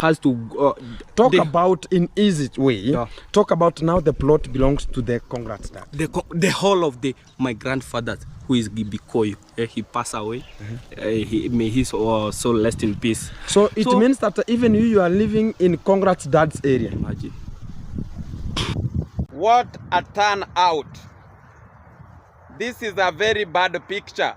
has to talk about in easy way. Yeah. Talk about now the plot belongs to the Congrats dad. The whole of my grandfather, who is Gibikoyo, he passed away. May his soul rest in peace. So it means that even you are living in Congrats dad's area. Imagine. What a turnout. This is a very bad picture.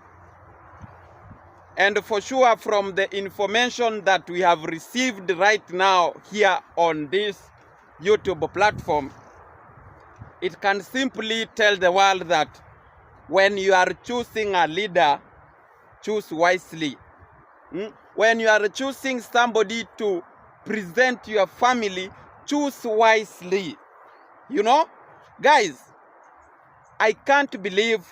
And for sure, from the information that we have received right now here on this YouTube platform, it can simply tell the world that when you are choosing a leader, choose wisely. When you are choosing somebody to present your family, choose wisely. You know, guys, I can't believe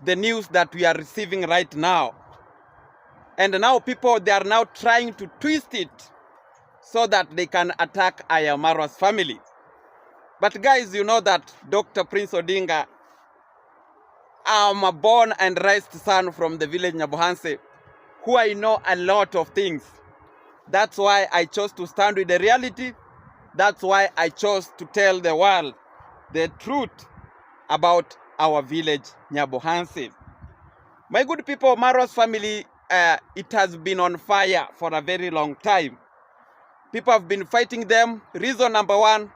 the news that we are receiving right now. And now people, they are now trying to twist it so that they can attack Ayamarwa's family. But guys, you know that Dr. Prince Odinga, I'm a born and raised son from the village Nyabohanse, who I know a lot of things. That's why I chose to stand with the reality. That's why I chose to tell the world the truth about our village Nyabohanse. My good people, Marwa's family, it has been on fire for a very long time. People have been fighting them. Reason number one,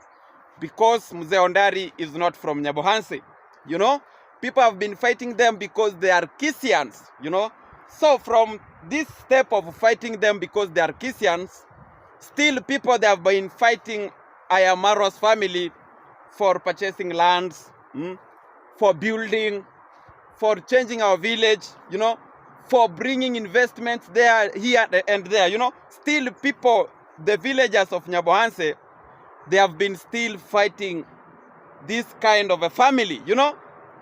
because Mzee Ondari is not from Nyabohanse. You know, people have been fighting them because they are Kisians, you know. So from this step of fighting them because they are Kisians, still people, they have been fighting Ayamarwa's family for purchasing lands, for building, for changing our village, you know, for bringing investments there, here, and there, you know. Still people, the villagers of Nyabohanse, they have been still fighting this kind of a family, you know.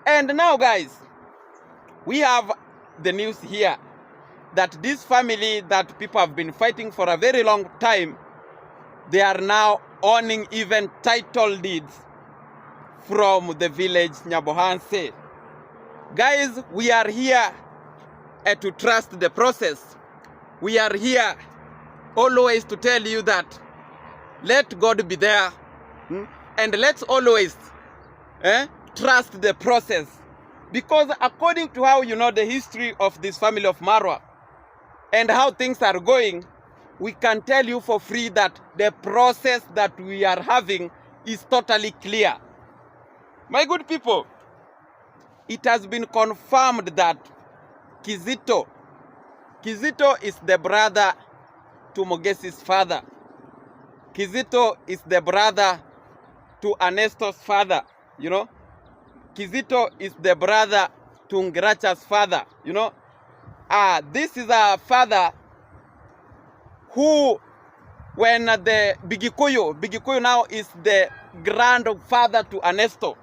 And now, guys, we have the news here that this family that people have been fighting for a very long time, they are now owning even title deeds from the village Nyabohanse. Guys, we are here to trust the process. We are here always to tell you that let God be there, and let's always trust the process. Because according to how you know the history of this family of Marwa and how things are going, we can tell you for free that the process that we are having is totally clear. My good people, it has been confirmed that Kizito is the brother to Mogesi's father. Kizito is the brother to Ernesto's father, you know. Kizito is the brother to Ngracha's father, you know. This is a father who, when the Bigikuyu now is the grandfather to Ernesto.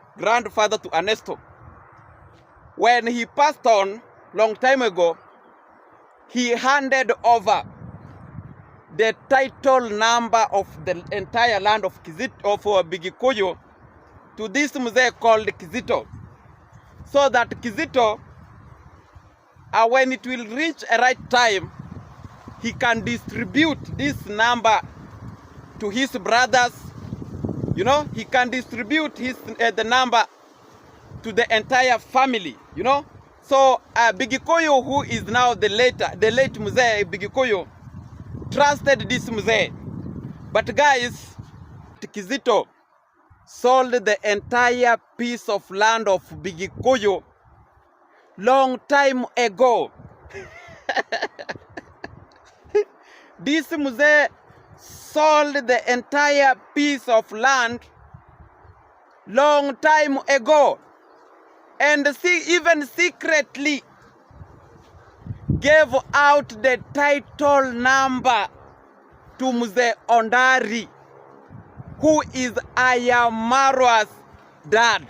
When he passed on long time ago, he handed over the title number of the entire land of Bigikuyu to this mzee called Kizito, so that Kizito, when it will reach a right time, he can distribute this number to his brothers. You know, he can distribute the number to the entire family, you know. So Bigikuyu, who is now the late Mzee Bigikuyu, trusted this Mzee. But guys, Kizito sold the entire piece of land of Bigikuyu long time ago. This Mzee sold the entire piece of land long time ago, and even secretly gave out the title number to Mzee Ondari, who is Ayamarwa's dad.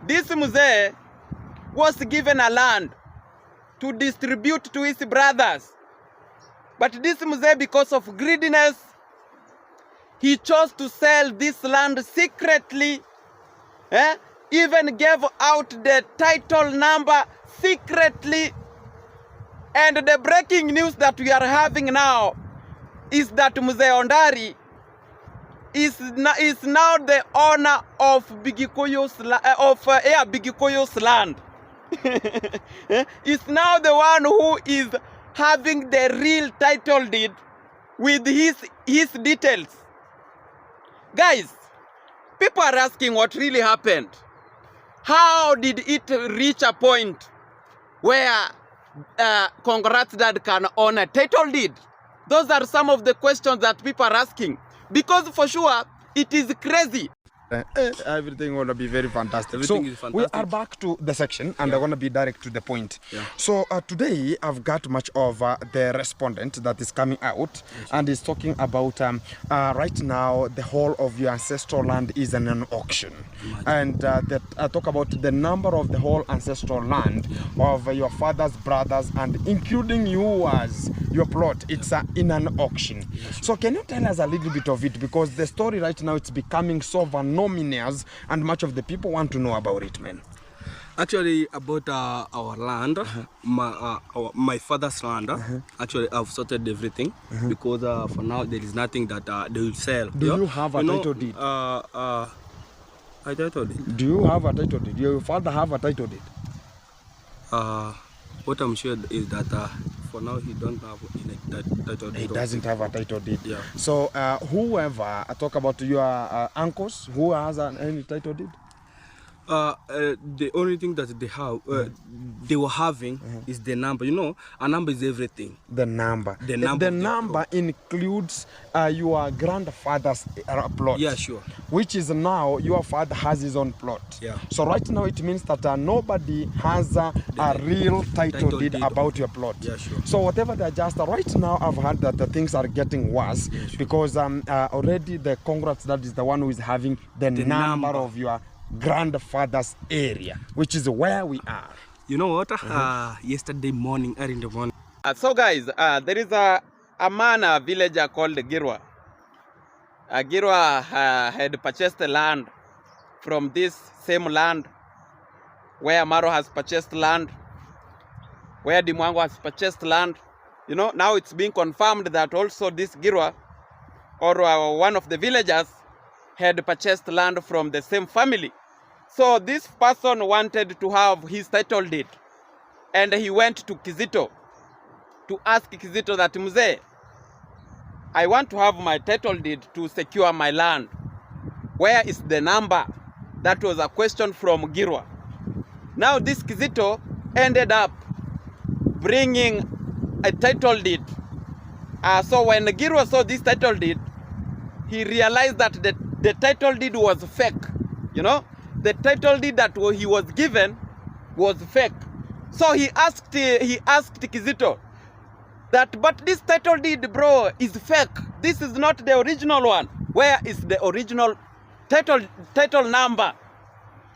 This Mzee was given a land to distribute to his brothers. But this Mzee, because of greediness, he chose to sell this land secretly even gave out the title number secretly. And the breaking news that we are having now is that Mzee Ondari is now the owner of Bigikoyo's land. Is now the one who is having the real title deed with his details. Guys, people are asking what really happened. How did it reach a point where Congrats Dad can own a title deed? Those are some of the questions that people are asking. Because for sure, it is crazy. Everything will be very fantastic. Everything So is fantastic. we are back to the section, and I'm going to be direct to the point. Yeah. So today I've got much of the respondent that is coming out, and is talking about right now the whole of your ancestral land is in an auction. And talk about the number of the whole ancestral land of your father's brothers, and including yours, your plot. It's in an auction. So can you tell us a little bit of it, because the story right now, it's becoming so voluminous, and much of the people want to know about it, man. Actually, about our land, my father's land, actually I've sorted everything, because for now there is nothing that they will sell. Do you have a title deed? A title deed. Do you have a title deed? Your father have a title deed? What I'm sure is that for now he don't have any title deed. He doesn't have a title deed. Yeah. So whoever talk about your uncles who has any title deed? The only thing that they have, they were having is the number. You know, a number is everything. The number. The number. The number includes your grandfather's plot. Yeah, sure. Which is now your father has his own plot. Yeah. So right now it means that nobody has a real title deed about your plot. Yeah, sure. So whatever they adjust, right now I've heard that the things are getting worse, because already the Congrats, that is the one who is having the number of your grandfather's area, which is where we are. You know what? Yesterday morning, early in the morning. So guys, there is a man, a villager called Girwa. Girwa had purchased the land from this same land where Maro has purchased land, where Dimwango has purchased land. You know, now it's being confirmed that also this Girwa, or one of the villagers, had purchased land from the same family. So this person wanted to have his title deed, and he went to Kizito to ask Kizito that, Mzee, I want to have my title deed to secure my land. Where is the number? That was a question from Girwa. Now this Kizito ended up bringing a title deed. So when Girwa saw this title deed, he realized that the title deed was fake. You know, the title deed that he was given was fake. So he asked Kizito that, but this title deed, bro, is fake. This is not the original one. Where is the original title number?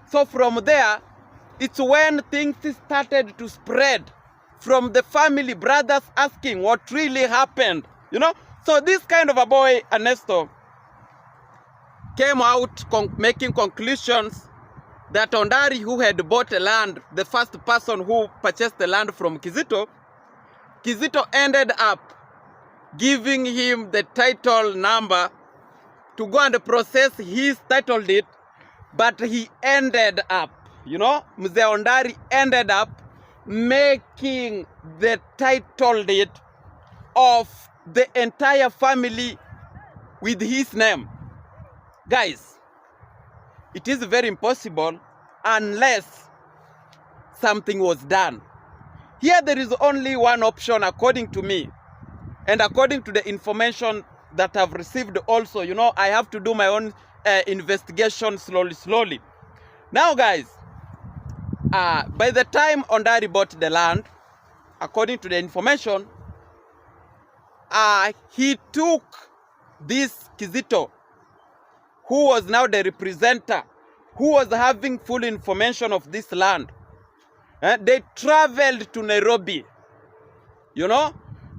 So from there, it's when things started to spread from the family, brothers asking what really happened. You know, so this kind of a boy, Ernesto, came out making conclusions that Ondari, who had bought the land, the first person who purchased the land from Kizito, Kizito ended up giving him the title number to go and process his title deed, but he ended up, you know, Mzee Ondari ended up making the title deed of the entire family with his name. Guys, it is very impossible unless something was done. Here there is only one option according to me, and according to the information that I've received also. You know, I have to do my own investigation slowly. Now guys, by the time Ondari bought the land, according to the information, he took this Kizito, who was now the representative, who was having full information of this land. They traveled to Nairobi. You know,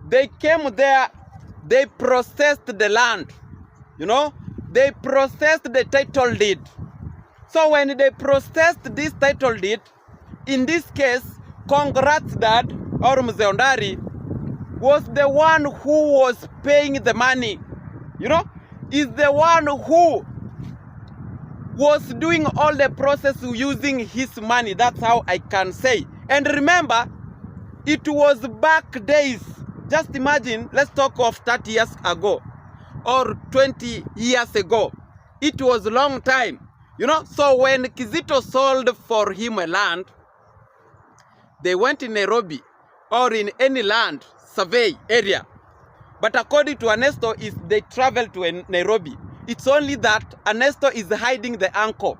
they came there, they processed the land. You know, they processed the title deed. So when they processed this title deed, in this case, Congrats Dad or Mzee Ondari was the one who was paying the money. You know, is the one who was doing all the process using his money. That's how I can say. And remember, it was back days. Just imagine, let's talk of 30 years ago or 20 years ago. It was a long time. You know, so when Kizito sold for him a land, they went in Nairobi or in any land survey area. But according to Ernesto, is they traveled to Nairobi. It's only that Ernesto is hiding the uncle.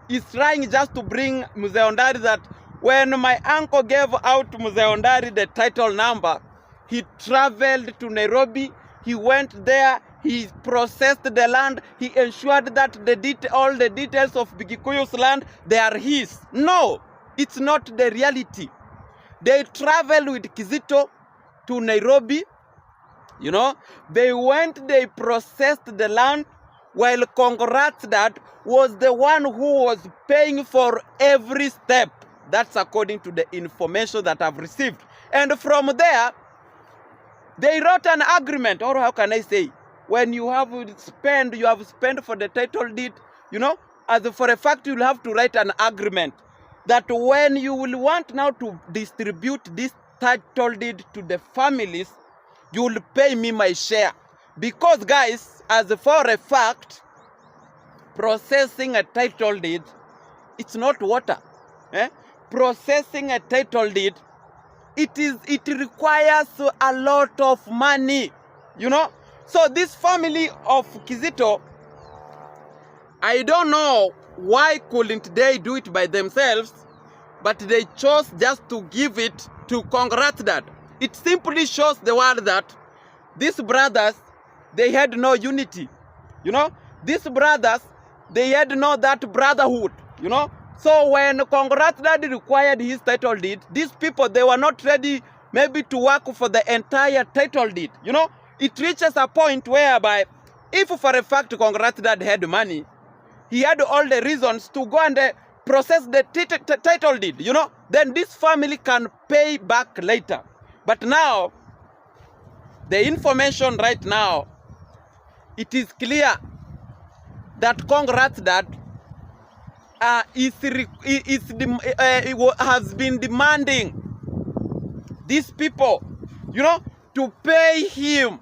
He's trying just to bring Mzee Ondari that when my uncle gave out to Mzee Ondari the title number, he traveled to Nairobi, he went there, he processed the land, he ensured that all the details of Bigikuyu's land, they are his. No, it's not the reality. They traveled with Kizito to Nairobi. You know, they went, they processed the land, while Congrats Dad was the one who was paying for every step. That's according to the information that I've received. And from there, they wrote an agreement, or how can I say, when you have spent for the title deed, you know, as for a fact, you'll have to write an agreement that when you will want now to distribute this title deed to the families, you will pay me my share. Because guys, as for a fact, processing a title deed, it's not water. Processing a title deed, it requires a lot of money, you know. So this family of Kizito, I don't know why couldn't they do it by themselves, but they chose just to give it to Congrats Dad. It simply shows the world that these brothers, they had no unity, you know. These brothers, they had no that brotherhood, you know. So when Congrats Dad required his title deed, these people, they were not ready maybe to work for the entire title deed, you know. It reaches a point whereby, if for a fact Congrats Dad had money, he had all the reasons to go and process the title deed, you know, then this family can pay back later. But now, the information right now, it is clear that Congrats Dad has been demanding these people, you know, to pay him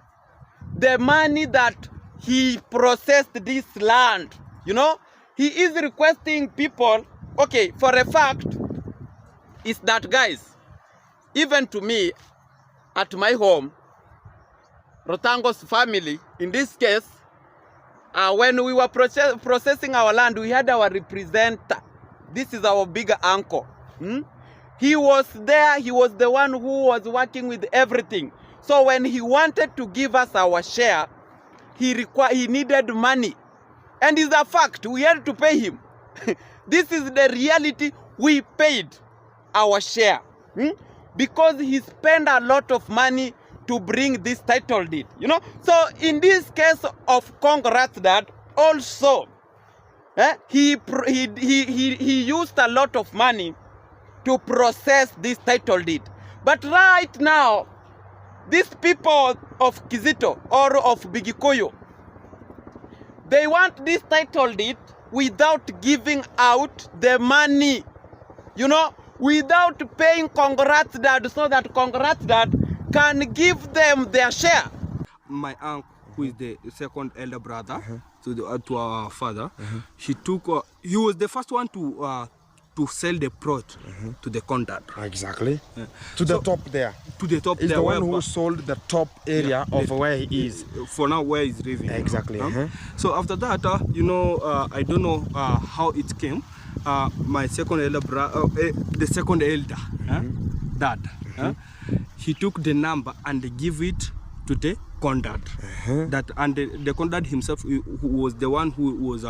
the money that he processed this land, you know. He is requesting people, okay, for a fact, is that guys, even to me, at my home, Rotango's family, in this case, when we were processing our land, we had our representative. This is our bigger uncle. He was there. He was the one who was working with everything. So when he wanted to give us our share, he needed money. And it's a fact. We had to pay him. This is the reality. We paid our share. Because he spent a lot of money to bring this title deed, you know. So in this case of Congrats Dad, also, he used a lot of money to process this title deed. But right now, these people of Kizito or of Bigikuyu, they want this title deed without giving out the money, you know, without paying Congrats Dad, so that Congrats Dad can give them their share. My uncle, who is the second elder brother to our father, he was the first one to sell the plot to the contact. Exactly. To the top there. To the top is there. The one who sold the top area of where he is. For now, where he's living. Exactly. So after that, you know, I don't know how it came. My second elder brother, the second elder, dad, he took the number and gave it to the conduct. And the conduct himself, who was the one who was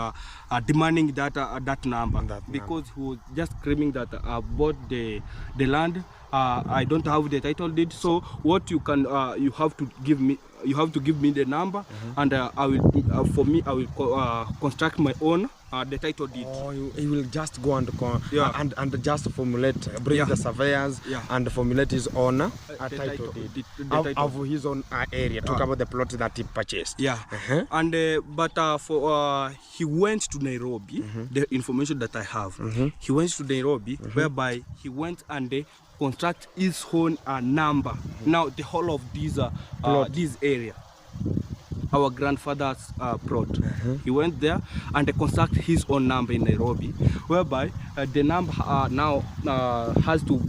demanding that number, because he was just claiming that I bought the land I don't have the title deed. So what you can, you have to give me the number, and I will construct my own the title deed. Oh, he will just go and Yeah. and just formulate, bring Yeah. the surveyors Yeah. and formulate his own title deed deed. of his own area. Talk about the plot that he purchased. Yeah. And but for he went to Nairobi. The information that I have, he went to Nairobi, whereby he went and construct his own number. Now the whole of this area, our grandfather's plot. He went there and construct his own number in Nairobi, whereby the number now has to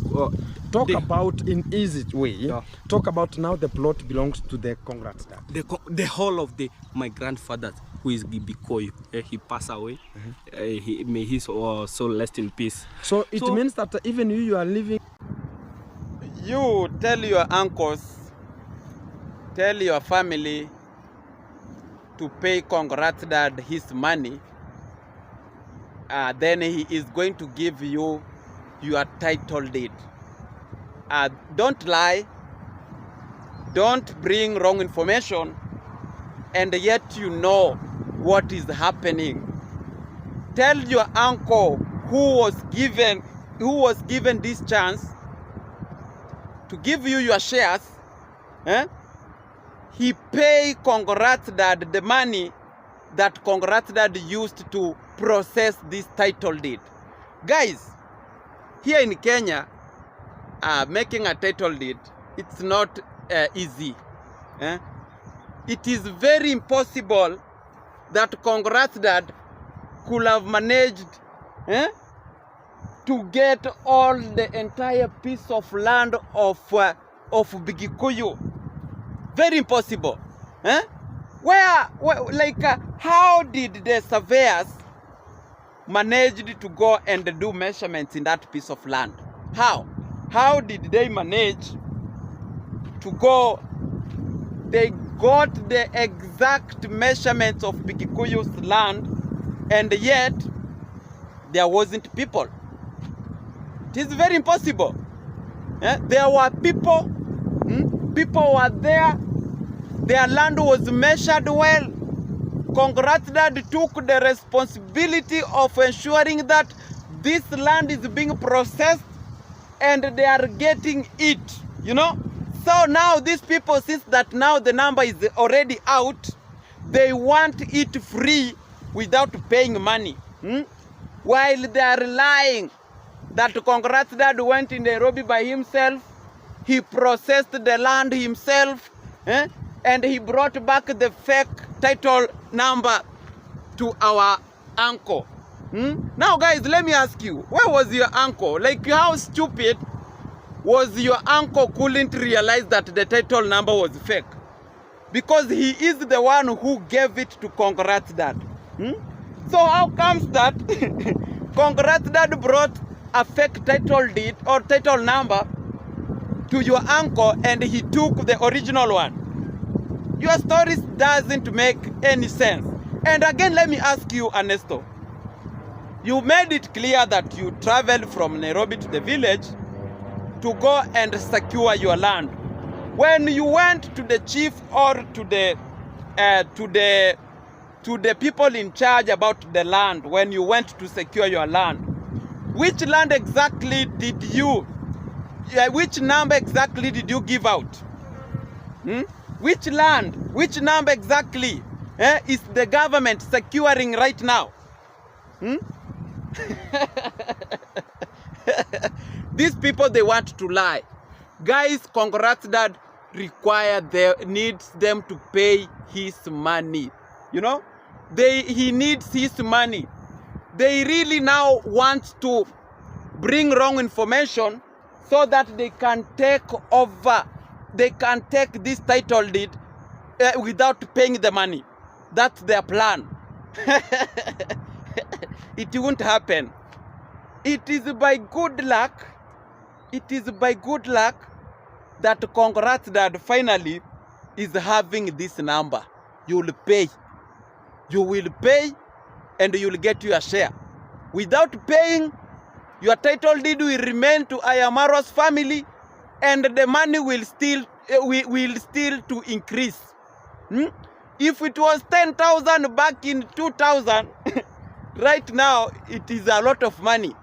Talk about in easy way. Yeah. Talk about now the plot belongs to the congrats dad. the whole of my grandfather, who is Gibikoy. He passed away. May his soul rest in peace. So it means that even you are living. You tell your uncles, tell your family to pay Congrats Dad his money, then he is going to give you your title deed. Don't lie, don't bring wrong information, and yet you know what is happening. Tell your uncle who was given this chance to give you your shares, he pay Congrats Dad the money that Congrats Dad used to process this title deed. Guys, here in Kenya, making a title deed, it's not easy. It is very impossible that Congrats Dad could have managed to get all the entire piece of land of Bigikuyu. Very impossible. How did the surveyors manage to go and do measurements in that piece of land? How did they manage to go? They got the exact measurements of Bigikuyu's land, and yet there wasn't people. It is very impossible. There were people. People were there. Their land was measured well. Congrats Dad took the responsibility of ensuring that this land is being processed and they are getting it, So now these people, since that now the number is already out, they want it free without paying money. While they are lying that Congrats Dad went in Nairobi by himself, he processed the land himself, and he brought back the fake title number to our uncle. Now guys, let me ask you, where was your uncle? Like, how stupid was your uncle couldn't realize that the title number was fake? Because he is the one who gave it to Congrats Dad. So how comes that Congrats Dad brought a fake title deed or title number to your uncle and he took the original one? Your story doesn't make any sense. And again, let me ask you, Ernesto. You made it clear that you traveled from Nairobi to the village to go and secure your land. When you went to the chief or to the people in charge about the land, when you went to secure your land, which land exactly did you, which number exactly did you give out? Which land, which number exactly is the government securing right now? These people, they want to lie. Guys, Congrats Dad needs them to pay his money. He needs his money. They really now want to bring wrong information so that they can take over. They can take this title deed without paying the money. That's their plan. It won't happen. It is by good luck. It is by good luck that Congrats Dad finally is having this number. You will pay. You will pay and you will get your share. Without paying, your title deed will remain to Ayamaro's family and the money will still to increase. If it was 10,000 back in 2000, right now it is a lot of money.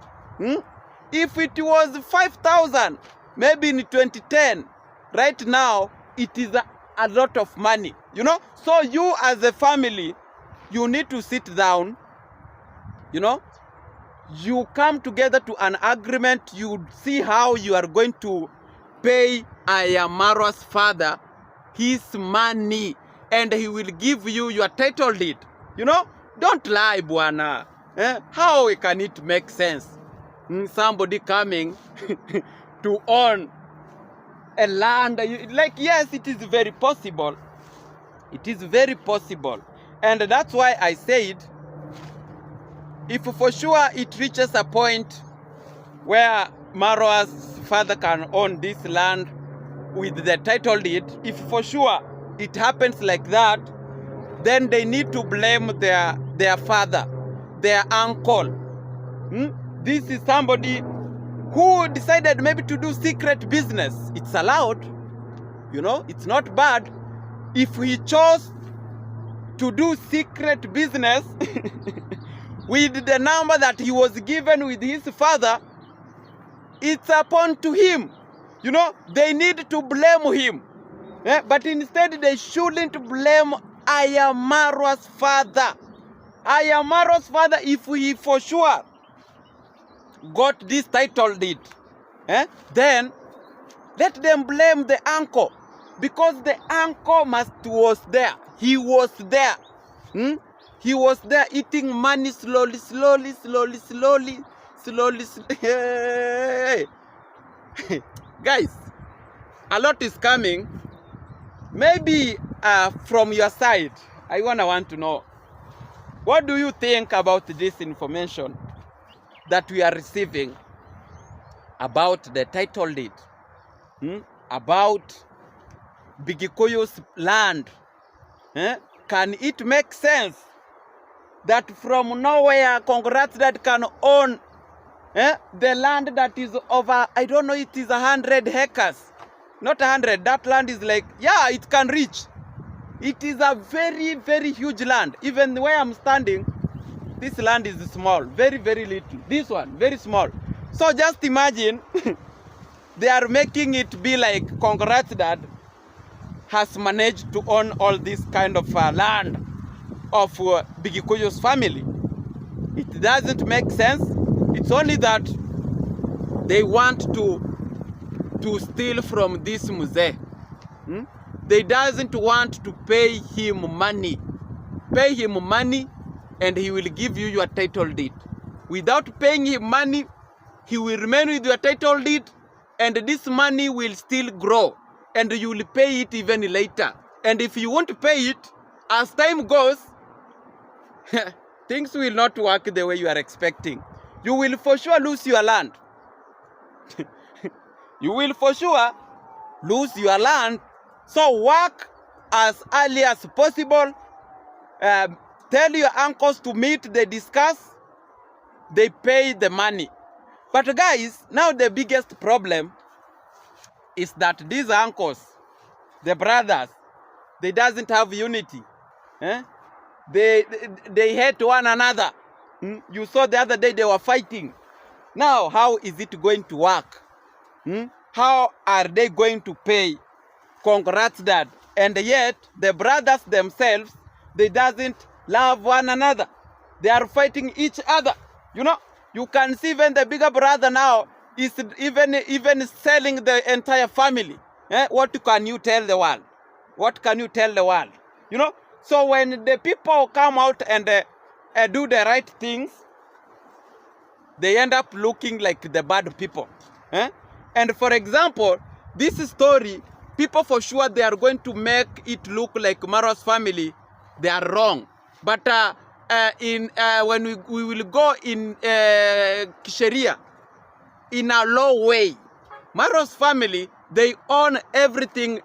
If it was 5,000, maybe in 2010, right now it is a lot of money. You know, so you as a family, you need to sit down. You know, you come together to an agreement. You see how you are going to pay Ayamaro's father his money, and he will give you your title deed. You know, don't lie, Bwana. How can it make sense? Somebody coming to own a land. Like, yes, it is very possible. It is very possible. And that's why I said, if for sure it reaches a point where Marwa's father can own this land with the title deed, if for sure it happens like that, then they need to blame their father, their uncle. This is somebody who decided maybe to do secret business. It's allowed, you know, it's not bad. If he chose to do secret business with the number that he was given with his father, it's upon to him. You know, they need to blame him. But instead, they shouldn't blame Ayamaro's father. Ayamaro's father, if he for sure got this title deed, then let them blame the uncle. Because the uncle was there. He was there. He was there eating money slowly. Guys, a lot is coming. Maybe from your side, I want to know, what do you think about this information that we are receiving about the title deed, about Bigikoyo's land? Can it make sense that from nowhere Congrats that can own the land that is over, I don't know, it is 100 acres. Not 100, that land is like, yeah, it can reach. It is a very, very huge land. Even where I'm standing, this land is small, very, very little. This one, very small. So just imagine, they are making it be like Congrats Dad has managed to own all this kind of land of Bigikoyo's family. It doesn't make sense. It's only that they want to steal from this Mzee. They doesn't want to pay him money. Pay him money and he will give you your title deed. Without paying him money, he will remain with your title deed, and this money will still grow, and you will pay it even later. And if you want to pay it, as time goes, things will not work the way you are expecting. You will for sure lose your land. You will for sure lose your land. So work as early as possible. Tell your uncles to meet, they discuss, they pay the money. But guys, now the biggest problem is that these uncles, the brothers, they doesn't have unity. They hate one another. You saw the other day they were fighting. Now, how is it going to work? How are they going to pay Congrats Dad? And yet, the brothers themselves, they doesn't love one another. They are fighting each other. You know, you can see even the bigger brother now is even selling the entire family. What can you tell the world? What can you tell the world? You know, so when the people come out and do the right things, they end up looking like the bad people. And for example, this story, people for sure, they are going to make it look like Marwa's family, they are wrong. But when we will go in Sharia, in a law way, Marwa's family, they own everything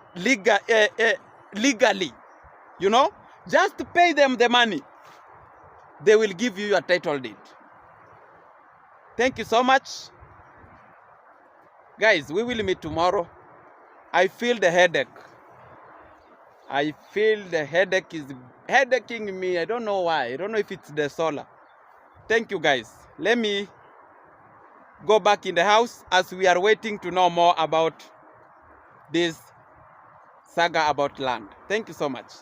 legally. You know, just pay them the money. They will give you your title deed. Thank you so much. Guys, we will meet tomorrow. I feel the headache. I feel the headache is headaching me. I don't know why. I don't know if it's the solar. Thank you, guys. Let me go back in the house as we are waiting to know more about this saga about land. Thank you so much.